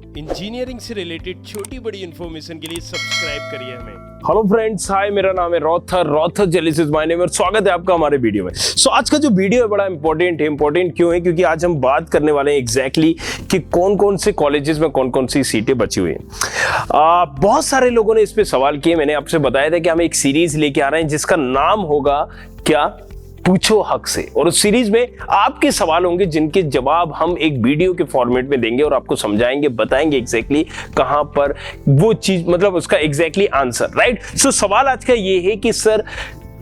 Engineering से related छोटी बड़ी इंफॉर्मेशन के लिए सब्सक्राइब करिए हमें। हेलो फ्रेंड्स, हाय, मेरा नाम है रॉथर जेलिस इज माय नेम और स्वागत है आपका हमारे वीडियो में। आज का जो वीडियो है बड़ा इंपॉर्टेंट है। इंपॉर्टेंट क्यों है? क्योंकि आज हम बात करने वाले हैं एग्जैक्टली कि कौन कौन से कॉलेजेस में कौन कौन सी सीटें बची हुई हैं। बहुत सारे लोगों ने इस पे सवाल किए। मैंने आपसे बताया था कि हम एक सीरीज लेके आ रहे हैं जिसका नाम होगा क्या, पूछो हक से। और उस सीरीज में आपके सवाल होंगे जिनके जवाब हम एक वीडियो के फॉर्मेट में देंगे और आपको समझाएंगे, बताएंगे एग्जैक्टली कहां पर वो चीज, मतलब उसका एग्जैक्टली आंसर, राइट। सवाल आज का ये है कि सर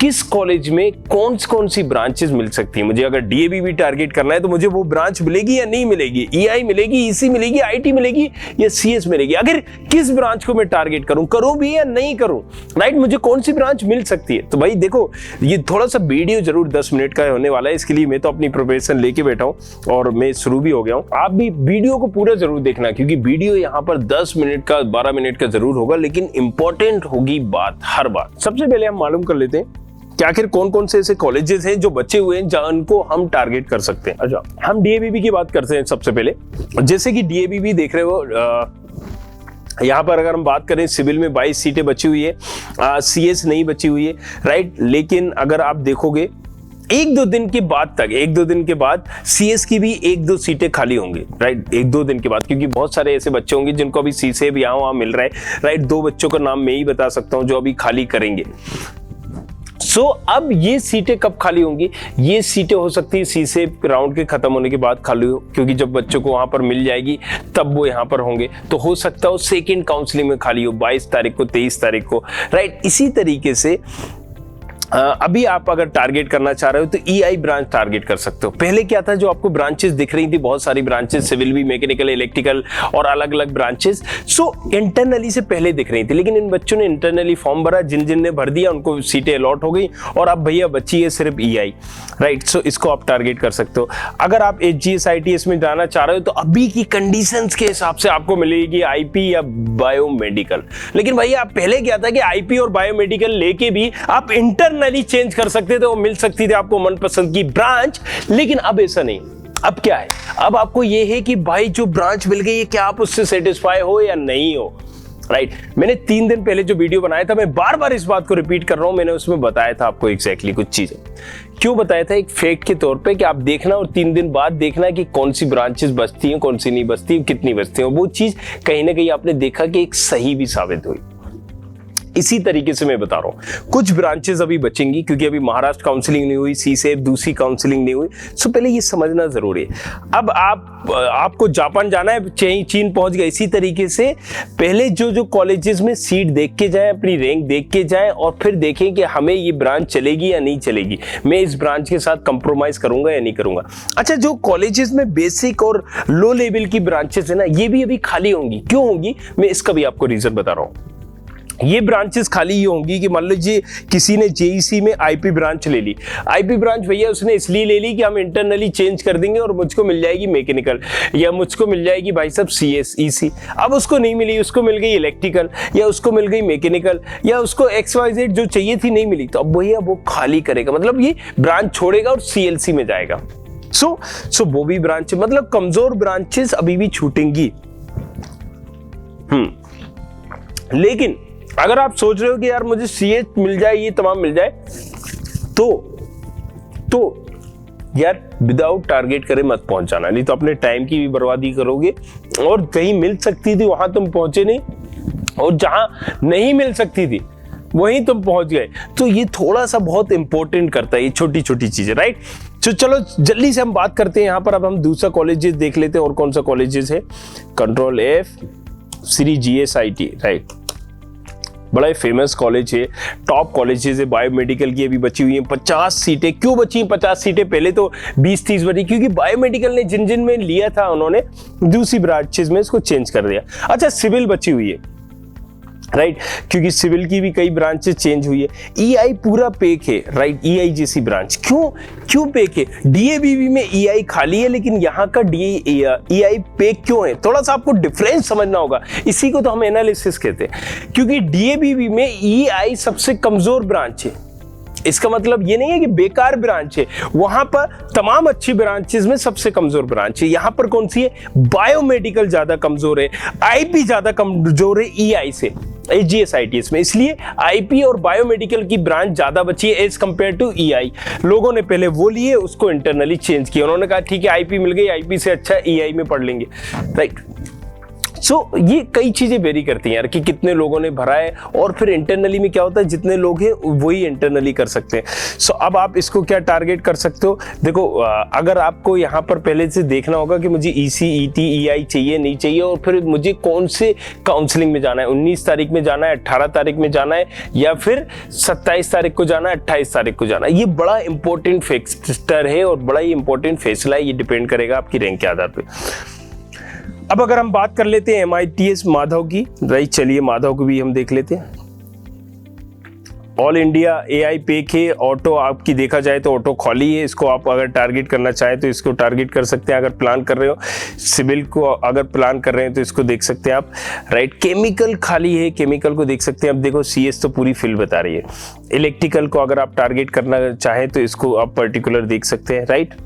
किस कॉलेज में कौन सी ब्रांचेस मिल सकती है। मुझे अगर डीएबीबी टारगेट करना है तो मुझे वो ब्रांच मिलेगी या नहीं मिलेगी, ईआई मिलेगी, ईसी मिलेगी, आईटी मिलेगी या सीएस मिलेगी। अगर किस ब्रांच को मैं टारगेट करूं भी या नहीं करूं, राइट, मुझे कौन सी ब्रांच मिल सकती है। तो भाई देखो, ये थोड़ा सा वीडियो जरूर 10 मिनट का होने वाला है। इसके लिए मैं तो अपनी प्रिपरेशन लेके बैठा हूं और मैं शुरू भी हो गया हूं। आप भी वीडियो को पूरा जरूर देखना, क्योंकि वीडियो यहाँ पर 10 मिनट का 12 मिनट का जरूर होगा, लेकिन इंपॉर्टेंट होगी बात, हर बात। सबसे पहले हम मालूम कर लेते हैं कि आखिर कौन कौन से ऐसे कॉलेजेस हैं जो बचे हुए हैं जिनको हम टारगेट कर सकते हैं। अच्छा, हम डीएबीबी की बात करते हैं सबसे पहले। जैसे कि डीएबीबी देख रहे हो, यहाँ पर अगर हम बात करें, सिविल में 22 सीटें बची हुई है, सीएस नहीं बची हुई है, राइट। लेकिन अगर आप देखोगे एक दो दिन के बाद सीएस की भी 1-2 सीटें खाली होंगी, राइट। 1-2 दिन के बाद, क्योंकि बहुत सारे ऐसे बच्चे होंगे जिनको अभी सीसे भी यहाँ वहां मिल रहा है, राइट। 2 बच्चों का नाम मैं ही बता सकता हूं जो अभी खाली करेंगे। अब ये सीटें कब खाली होंगी? ये सीटें हो सकती है सीसे राउंड के खत्म होने के बाद खाली हो, क्योंकि जब बच्चों को वहां पर मिल जाएगी तब वो यहां पर होंगे। तो हो सकता है सेकेंड काउंसलिंग में खाली हो 22 तारीख को, 23 तारीख को, राइट। इसी तरीके से अभी आप अगर टारगेट करना चाह रहे हो तो ईआई ब्रांच टारगेट कर सकते हो। पहले क्या था, जो आपको ब्रांचेस दिख रही थी, बहुत सारी ब्रांचेस, सिविल भी, मैकेनिकल, इलेक्ट्रिकल और अलग अलग ब्रांचेस, इंटरनली से पहले दिख रही थी। लेकिन इन बच्चों ने इंटरनली फॉर्म भरा, जिन ने भर दिया उनको सीटें अलॉट हो गई और अब भैया बची है सिर्फ ईआई, राइट। इसको आप टारगेट कर सकते हो। अगर आप एचजीएस आईटीएस में जाना चाह रहे हो तो अभी की कंडीशंस के हिसाब से आपको मिलेगी आईपी या बायोमेडिकल। लेकिन भैया आप पहले क्या था कि आईपी और बायोमेडिकल लेके भी आप इंटरनली चेंज कर सकते थे, वो मिल सकती थी आपको मनपसंद की ब्रांच। लेकिन अब ऐसा नहीं। अब क्या है, अब आपको ये है कि भाई जो ब्रांच मिल गई है, क्या आप उससे सेटिस्फाई हो या नहीं हो, राइट। मैंने 3 दिन पहले जो वीडियो बनाया था, मैं बार बार इस बात को रिपीट कर रहा हूं, मैंने उसमें बताया था आपको एग्जैक्टली कुछ चीजें। क्यों बताया था? एक फैक्ट के तौर पे कि आप देखना और 3 दिन बाद देखना कि कौन सी ब्रांचेस बचती हैं, कौन सी नहीं बचती, कितनी बचती हैं। वो चीज कहीं ना कहीं आपने देखा कि एक सही भी साबित हुई। इसी तरीके से मैं बता रहा हूं, कुछ ब्रांचेस अभी बचेंगी क्योंकि अभी महाराष्ट्र काउंसलिंग नहीं हुई, सीसेफ दूसरी काउंसलिंग नहीं हुई। पहले ये समझना जरूरी है। अब आपको जापान जाना है, चीन पहुंच गए। इसी तरीके से पहले जो कॉलेजेस में सीट देख के जाएं, अपनी रैंक देख के जाएं और फिर देखें कि हमें ये ब्रांच चलेगी या नहीं चलेगी, मैं इस ब्रांच के साथ कंप्रोमाइज करूंगा या नहीं करूंगा। अच्छा, जो कॉलेजेस में बेसिक और लो लेवल की ब्रांचेस है ना, ये भी अभी खाली होंगी। क्यों होंगी, मैं इसका भी आपको रीजन बता रहा हूं। ये ब्रांचेस खाली ये होंगी कि मान लीजिए किसी ने जेईसी में आईपी ब्रांच ले ली। आईपी ब्रांच भैया उसने इसलिए ले ली कि हम इंटरनली चेंज कर देंगे और मुझको मिल जाएगी मैकेनिकल, या मुझको मिल जाएगी भाई साहब सीएस, ईसी। अब उसको नहीं मिली, उसको मिल गई इलेक्ट्रिकल, या उसको मिल गई मैकेनिकल, या उसको XYZ जो चाहिए थी नहीं मिली, तो अब भैया वो खाली करेगा, मतलब ये ब्रांच छोड़ेगा और सीएलसी में जाएगा। सो वो भी ब्रांच, मतलब कमजोर ब्रांचेस अभी भी छूटेंगी। लेकिन अगर आप सोच रहे हो कि यार मुझे सीएच मिल जाए, ये तमाम मिल जाए, तो यार विदाउट टारगेट करे मत पहुंच जाना, नहीं तो अपने टाइम की भी बर्बादी करोगे और कहीं मिल सकती थी वहां तुम पहुंचे नहीं, और जहां नहीं मिल सकती थी वहीं तुम पहुंच गए। तो ये थोड़ा सा बहुत इंपॉर्टेंट करता है, ये छोटी छोटी चीजें, राइट। तो चलो जल्दी से हम बात करते हैं यहाँ पर। अब हम दूसरा कॉलेजेस देख लेते हैं। और कौन सा कॉलेजेस है? Ctrl+F, Shri GSIT, right. बड़ा ही फेमस कॉलेज है, टॉप कॉलेजेस है। बायोमेडिकल की अभी बची हुई है 50 सीटें। क्यों बची हैं 50 सीटें? पहले तो 20-30 बची, क्योंकि बायोमेडिकल ने जिन में लिया था उन्होंने दूसरी ब्रांचेस में इसको चेंज कर दिया। अच्छा, सिविल बची हुई है, राइट, क्योंकि सिविल की भी कई ब्रांचेस चेंज हुई है। ईआई पूरा पेक है, राइट, ईआई जैसी ब्रांच। क्यों पेक है? डीएबीबी में ईआई खाली है, लेकिन यहाँ का ईआई पेक क्यों है? थोड़ा सा आपको डिफरेंस समझना होगा। इसी को तो हम एनालिसिस कहते हैं, क्योंकि डीएबीबी में ईआई सबसे कमजोर ब्रांच है, इसका मतलब ये नहीं है कि बेकार ब्रांच है, वहां पर तमाम अच्छी ब्रांचेस में सबसे कमजोर ब्रांच है। यहां पर कौन सी है? बायोमेडिकल ज्यादा कमजोर है, आईपी ज्यादा कमजोर है ईआई से, एचजीएस आईटीएस में। इसलिए आईपी और बायोमेडिकल की ब्रांच ज्यादा बची है एज कंपेयर टू ईआई। लोगों ने पहले वो लिए, उसको इंटरनली चेंज किया, उन्होंने कहा ठीक है आईपी मिल गई, आईपी से अच्छा ईआई में पढ़ लेंगे, राइट। सो ये कई चीजें वेरी करती हैं यार कि कितने लोगों ने भरा है, और फिर इंटरनली में क्या होता है, जितने लोग हैं वही इंटरनली कर सकते हैं। सो अब आप इसको क्या टारगेट कर सकते हो? देखो अगर आपको यहाँ पर पहले से देखना होगा कि मुझे ईसी, ईटी, ईआई चाहिए नहीं चाहिए, और फिर मुझे कौन से काउंसलिंग में जाना है, 19 तारीख में जाना है, 18 तारीख में जाना है, या फिर 27 तारीख को जाना है, 28 तारीख को जाना है। ये बड़ा इंपॉर्टेंट फैक्टर है और बड़ा ही इंपॉर्टेंट फैसला है, ये डिपेंड करेगा आपकी रैंक के आधार पर। अब अगर हम बात कर लेते हैं MITS माधव की, राइट, चलिए माधव को भी हम देख लेते हैं। ऑल इंडिया AI पैक है, ऑटो आपकी देखा जाए तो ऑटो खाली है, इसको आप अगर टारगेट करना चाहें तो इसको टारगेट कर सकते हैं अगर प्लान कर रहे हो। सिविल को अगर प्लान कर रहे हैं तो इसको देख सकते हैं आप, राइट। केमिकल खाली है, केमिकल को देख सकते हैं। अब देखो CS तो पूरी फिल बता रही है। इलेक्ट्रिकल को अगर आप टारगेट करना चाहें तो इसको आप पर्टिकुलर देख सकते हैं, राइट।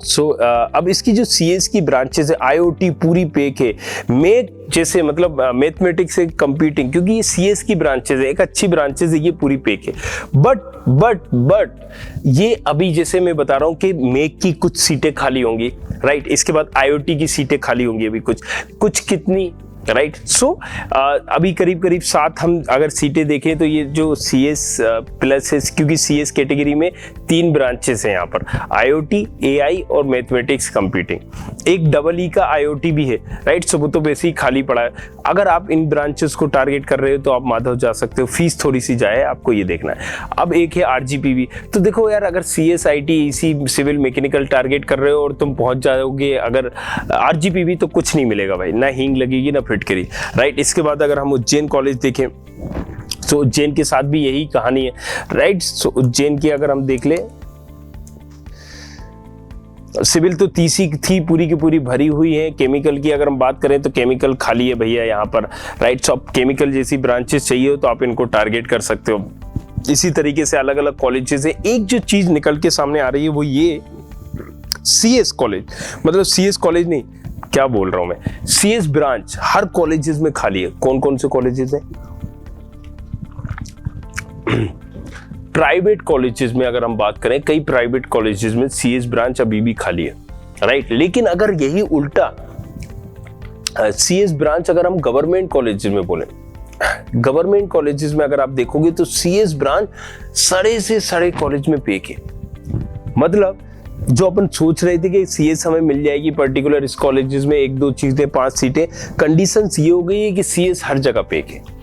सो अब इसकी जो CS की ब्रांचेस है, IoT पूरी पैक है, मेक जैसे मतलब मैथमेटिक्स से कंप्यूटिंग, क्योंकि ये CS की ब्रांचेस है, एक अच्छी ब्रांचेस है, ये पूरी पैक है। बट ये अभी जैसे मैं बता रहा हूँ कि मेक की कुछ सीटें खाली होंगी, राइट। इसके बाद IoT की सीटें खाली होंगी अभी कुछ कितनी, राइट। सो अभी करीब 7 हम अगर सीटें देखें तो ये जो CS प्लस है, क्योंकि CS कैटेगरी में 3 ब्रांचेस हैं यहाँ पर, IoT, AI और मैथमेटिक्स कंप्यूटिंग। एक EE का IoT भी है, राइट। सो वो तो वैसे ही खाली पड़ा है। अगर आप इन ब्रांचेस को टारगेट कर रहे हो तो आप माधव जा सकते हो, फीस थोड़ी सी जाए, आपको ये देखना है। अब एक है RGPV। तो देखो यार, अगर CS, IT, EC, civil, mechanical target कर रहे हो और तुम पहुंच जाओगे अगर RGPV, तो कुछ नहीं मिलेगा भाई, ना हींग लगेगी ना फिट करी, राइट। इसके बाद अगर हम उज्जैन कॉलेज देखें तो उज्जैन के साथ भी यही कहानी है, राइट। सो उज्जैन की अगर हम देख ले, सिविल तो 30 थी पूरी की पूरी भरी हुई है। केमिकल की अगर हम बात करें तो केमिकल खाली है भैया यहाँ पर, राइट। सो केमिकल जैसी ब्रांचेस चाहिए हो तो आप इनको टारगेट कर सकते हो। इसी तरीके से अलग अलग कॉलेजेस है। एक जो चीज निकल के सामने आ रही है वो ये CS कॉलेज, मतलब CS कॉलेज नहीं, क्या बोल रहा हूं मैं, CS ब्रांच हर कॉलेजेस में खाली है। कौन कौन से कॉलेजेस हैं? प्राइवेट कॉलेजेस में अगर हम बात करें, कई प्राइवेट कॉलेजेस में CS ब्रांच अभी भी खाली है, राइट। लेकिन अगर यही उल्टा CS ब्रांच अगर हम गवर्नमेंट कॉलेजेस में बोले, गवर्नमेंट कॉलेजेस में अगर आप देखोगे तो CS ब्रांच सारे से सारे कॉलेज में पैक है। मतलब जो अपन सोच रहे थे कि CS हमें मिल जाएगी पर्टिकुलर इस कॉलेजेस में 1-2 चीजें 5 सीटें, कंडीशंस ये हो गई है कि CS हर जगह पैक है।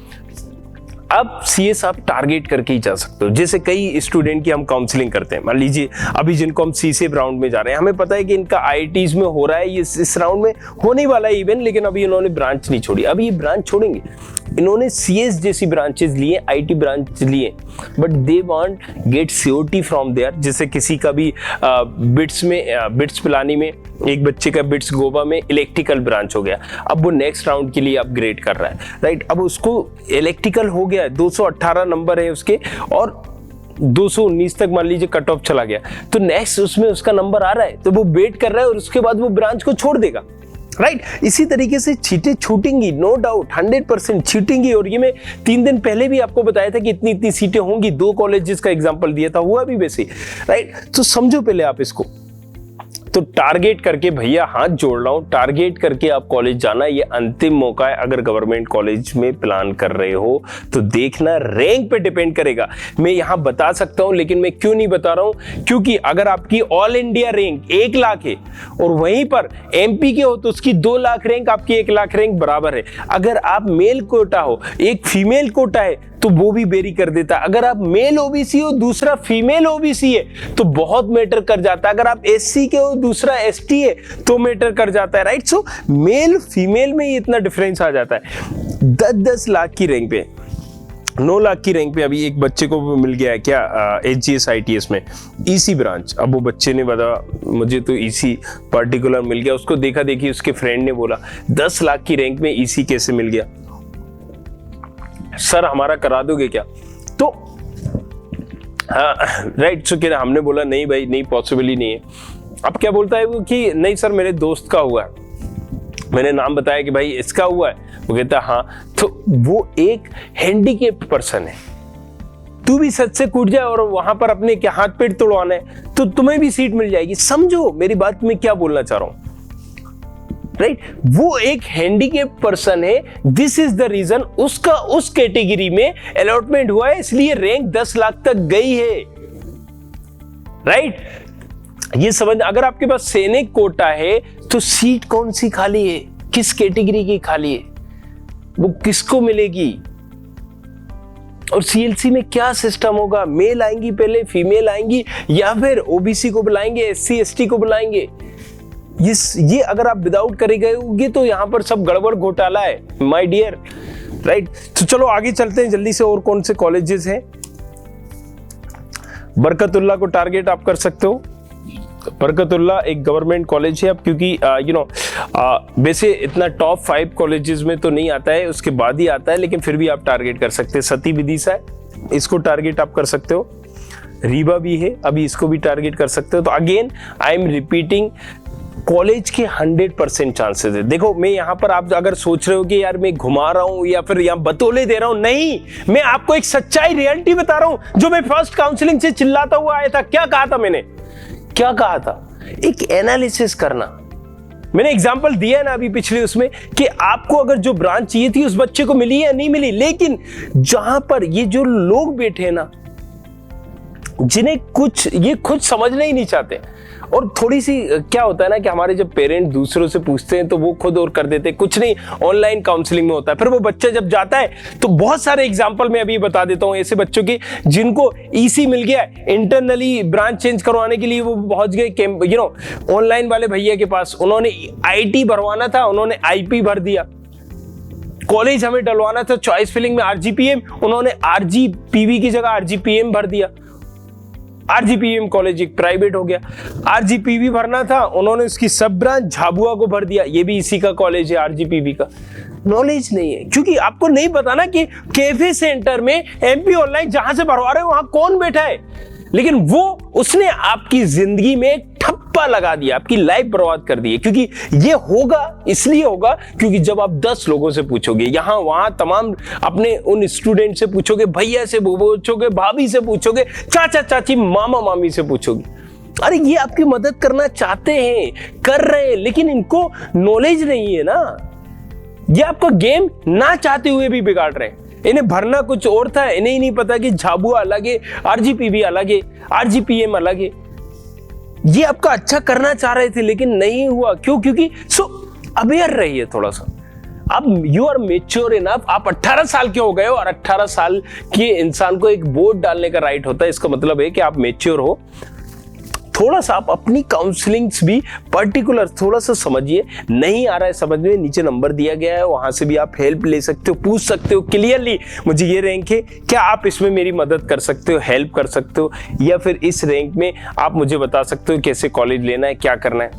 अब CS आप टारगेट करके ही जा सकते हो। जैसे कई स्टूडेंट की हम काउंसलिंग करते हैं, मान लीजिए अभी जिनको हम C राउंड में जा रहे हैं, हमें पता है कि इनका IITs में हो रहा है, ये इस राउंड में होने वाला है इवन, लेकिन अभी इन्होंने ब्रांच नहीं छोड़ी, अभी ये ब्रांच छोड़ेंगे। इन्होंने CS जैसी ब्रांचेस लिए, IT ब्रांच लिए, but they want get COT from there. जैसे किसी का भी बिट्स पिलानी में, एक बच्चे का बिट्स गोवा में इलेक्ट्रिकल ब्रांच हो गया, अब वो नेक्स्ट राउंड के लिए अपग्रेड कर रहा है, राइट। अब उसको इलेक्ट्रिकल हो गया, 218 नंबर है उसके और 219 तक मान लीजिए कट ऑफ चला गया, तो नेक्स्ट उसमें उसका नंबर आ रहा है, तो वो वेट कर रहा है और उसके बाद वो ब्रांच को छोड़ देगा, राइट। इसी तरीके से सीटें छूटेंगी, नो डाउट 100% छूटेंगी। और ये मैं 3 दिन पहले भी आपको बताया था कि इतनी सीटें होंगी, 2 कॉलेजेस का एग्जांपल दिया था, हुआ भी वैसे, राइट। तो समझो पहले आप इसको, तो टारगेट करके भैया हाथ जोड़ रहा हूं, टारगेट करके आप कॉलेज जाना, ये अंतिम मौका है। अगर गवर्नमेंट कॉलेज में प्लान कर रहे हो तो देखना, रैंक पे डिपेंड करेगा। मैं यहां बता सकता हूं, लेकिन मैं क्यों नहीं बता रहा हूं, क्योंकि अगर आपकी ऑल इंडिया रैंक 1 लाख है और वहीं पर MP के हो तो उसकी 2 लाख रैंक, आपकी 1 लाख रैंक बराबर है। अगर आप मेल कोटा हो, एक फीमेल कोटा है, तो वो भी बेरी कर देता है। अगर आप मेल OBC हो, दूसरा फीमेल OBC है, तो बहुत मैटर कर जाता है। अगर आप SC के हो, दूसरा ST है, तो मैटर कर जाता है, राइट। सो मेल फीमेल में ही इतना डिफरेंस आ जाता है। 10-10 लाख की रैंक पे, 9 लाख की रैंक पे अभी एक बच्चे को मिल गया है क्या, HGS ITS में EC ब्रांच। अब वो बच्चे ने बताया मुझे तो EC पर्टिकुलर मिल गया, उसको देखा देखी उसके फ्रेंड ने बोला 10 लाख की रैंक में EC कैसे मिल गया सर, हमारा करा दोगे क्या? तो राइट। सो क्या हमने बोला नहीं भाई नहीं, पॉसिबल ही नहीं है। अब क्या बोलता है वो कि नहीं सर मेरे दोस्त का हुआ है, मैंने नाम बताया कि भाई इसका हुआ है, वो कहता है हाँ, तो वो एक हैंडीकेप्ड पर्सन है, तू भी सच से कूद जाए और वहां पर अपने क्या हाथ पैर तोड़वाना है तो तुम्हें भी सीट मिल जाएगी। समझो मेरी बात में क्या बोलना चाह रहा हूं, राइट? वो एक हैंडीकेप्ड पर्सन है, दिस इज द रीजन उसका उस कैटेगरी में अलॉटमेंट हुआ है, इसलिए रैंक 10 लाख तक गई है, राइट? ये समझ, अगर आपके पास सैनिक कोटा है तो सीट कौन सी खाली है, किस कैटेगरी की खाली है, वो किसको मिलेगी, और सीएलसी में क्या सिस्टम होगा, मेल आएंगी पहले, फीमेल आएंगी, या फिर ओबीसी को बुलाएंगे, एससी एसटी को बुलाएंगे। ये अगर आप विदाउट करे गए होंगे तो यहां पर सब गड़बड़ घोटाला है माय डियर, राइट? तो चलो आगे चलते हैं जल्दी से। और कौन से कॉलेजेस हैं? बरकतुल्ला को टारगेट आप कर सकते हो। बरकतुल्ला एक गवर्नमेंट कॉलेज है, अब क्योंकि वैसे इतना टॉप 5 कॉलेजेस में तो नहीं आता है, उसके बाद ही आता है, लेकिन फिर भी आप टारगेट कर सकते हैं। सती विदिशा है, इसको टारगेट आप कर सकते हो। रीवा भी है, अभी इसको भी टारगेट कर सकते हो। तो again I am repeating, college के 100% चांसेस है। देखो मैं यहाँ पर, आप अगर सोच रहे हो कि यार मैं घुमा रहा हूँ या फिर यहाँ बतौले दे रहा हूँ, नहीं, मैं आपको एक सच्चाई रियलिटी बता रहा हूँ जो मैं फर्स्ट काउंसलिंग से चिल्लाता हुआ आया था। क्या कहा था मैंने, क्या कहा था? एक एनालिसिस करना। मैंने एग्जांपल दिया ना अभी पिछले उसमें कि आपको अगर जो ब्रांच चाहिए थी उस बच्चे को मिली या नहीं मिली, लेकिन जहां पर ये जो लोग बैठे हैं ना, जिन्हें कुछ ये खुद समझना ही नहीं चाहते, और थोड़ी सी क्या होता है ना कि हमारे जब पेरेंट दूसरों से पूछते हैं तो वो खुद और कर देते हैं, कुछ नहीं, ऑनलाइन काउंसलिंग में होता है। फिर वो बच्चा जब जाता है तो बहुत सारे एग्जांपल मैं अभी बता देता हूं ऐसे बच्चों की जिनको ईसी मिल गया, इंटरनली ब्रांच चेंज करवाने के लिए वो पहुंच गए ऑनलाइन वाले भैया के पास, उन्होंने आईटी भरवाना था, उन्होंने आईपी भर दिया। कॉलेज हमें डलवाना था चॉइस फिलिंग में आरजीपीएम, उन्होंने आरजीपीवी की जगह आरजीपीएम भर दिया। आरजीपीएम कॉलेज एक प्राइवेट हो गया। आरजीपीवी भरना था, उन्होंने उसकी सब ब्रांच झाबुआ को भर दिया, ये भी इसी का कॉलेज है आरजीपीवी का। नॉलेज नहीं है, क्योंकि आपको नहीं पता ना कि कैफे सेंटर में एमपी ऑनलाइन जहां से भरवा रहे हो वहां कौन बैठा है, लेकिन वो उसने आपकी जिंदगी में ठप्पा लगा दिया, आपकी लाइफ बर्बाद कर दी है। क्योंकि ये होगा, इसलिए होगा क्योंकि जब आप 10 लोगों से पूछोगे, यहां वहां तमाम अपने उन स्टूडेंट से पूछोगे, भैया से पूछोगे, भाभी से पूछोगे, चाचा चाची मामा मामी से पूछोगे, अरे ये आपकी मदद करना चाहते हैं, कर रहे हैं, लेकिन इनको नॉलेज नहीं है ना, ये आपका गेम ना चाहते हुए भी बिगाड़ रहे हैं। इन्हें भरना कुछ और था, इन्हें ही नहीं पता कि झाबुआ अलग है, आरजीपीवी अलग है, आरजीपीएम अलग है। ये आपका अच्छा करना चाह रहे थे लेकिन नहीं हुआ, क्यों? क्योंकि अवेयर रहिए थोड़ा सा। अब यू आर मेच्योर इनफ, आप 18 साल के हो गए हो, और 18 साल के इंसान को एक वोट डालने का राइट होता है, इसका मतलब है कि आप मेच्योर हो। थोड़ा सा आप अपनी काउंसलिंग्स भी पर्टिकुलर थोड़ा सा समझिए, नहीं आ रहा है समझ में, नीचे नंबर दिया गया है, वहां से भी आप हेल्प ले सकते हो, पूछ सकते हो क्लियरली, मुझे ये रैंक है, क्या आप इसमें मेरी मदद कर सकते हो, हेल्प कर सकते हो, या फिर इस रैंक में आप मुझे बता सकते हो कैसे कॉलेज लेना है, क्या करना है,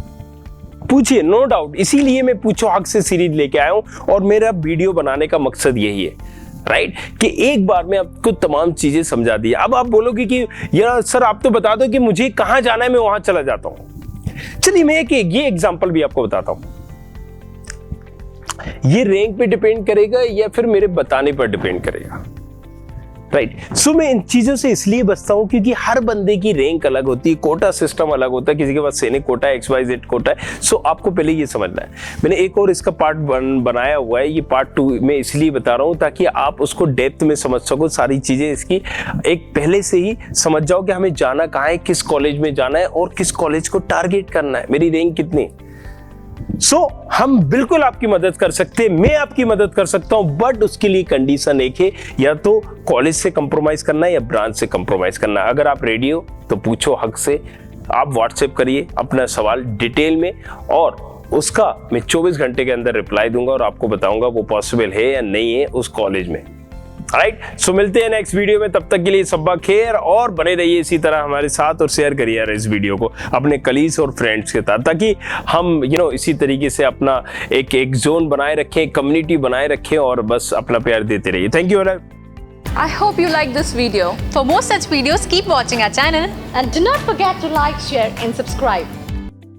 पूछिए, नो डाउट। इसीलिए मैं पूछो हक से सीरीज लेके आया हूं, और मेरा वीडियो बनाने का मकसद यही है, राइट? कि एक बार में आपको तमाम चीजें समझा दी। अब आप बोलोगे कि यार सर आप तो बता दो कि मुझे कहां जाना है, मैं वहां चला जाता हूं। चलिए मैं ये एग्जांपल भी आपको बताता हूं। ये रैंक पे डिपेंड करेगा या फिर मेरे बताने पर डिपेंड करेगा, राइट? सो मैं इन चीजों से इसलिए बचता हूं क्योंकि हर बंदे की रैंक अलग होती है, कोटा सिस्टम अलग होता है, किसी के पास सैनिक कोटा है, XYZ कोटा है। सो आपको पहले ये समझना है। मैंने एक और इसका पार्ट बनाया हुआ है, ये पार्ट 2 में इसलिए बता रहा हूं ताकि आप उसको डेप्थ में समझ सको, सारी चीजें इसकी एक पहले से ही समझ जाओ कि हमें जाना कहाँ है, किस कॉलेज में जाना है और किस कॉलेज को टारगेट करना है, मेरी रैंक कितनी। हम बिल्कुल आपकी मदद कर सकते हैं, मैं आपकी मदद कर सकता हूं, बट उसके लिए कंडीशन एक है, या तो कॉलेज से कंप्रोमाइज करना है या ब्रांच से कंप्रोमाइज करना है। अगर आप रेडी हो तो पूछो हक से, आप व्हाट्सएप करिए अपना सवाल डिटेल में, और उसका मैं 24 घंटे के अंदर रिप्लाई दूंगा और आपको बताऊंगा वो पॉसिबल है या नहीं है उस कॉलेज में। राइट, सो मिलते हैं नेक्स्ट वीडियो में, तब तक के लिए सब्बा खैर, और बने रहिए इसी तरह हमारे साथ, और शेयर करिए यार इस वीडियो को अपने कलीग्स और फ्रेंड्स के साथ, ताकि हम इसी तरीके से अपना एक जोन बनाए रखें, कम्युनिटी बनाए रखें, और बस अपना प्यार देते रहिए। Thank you. I hope you like this video. For more such videos, keep watching our channel. And do not forget to like, share and subscribe.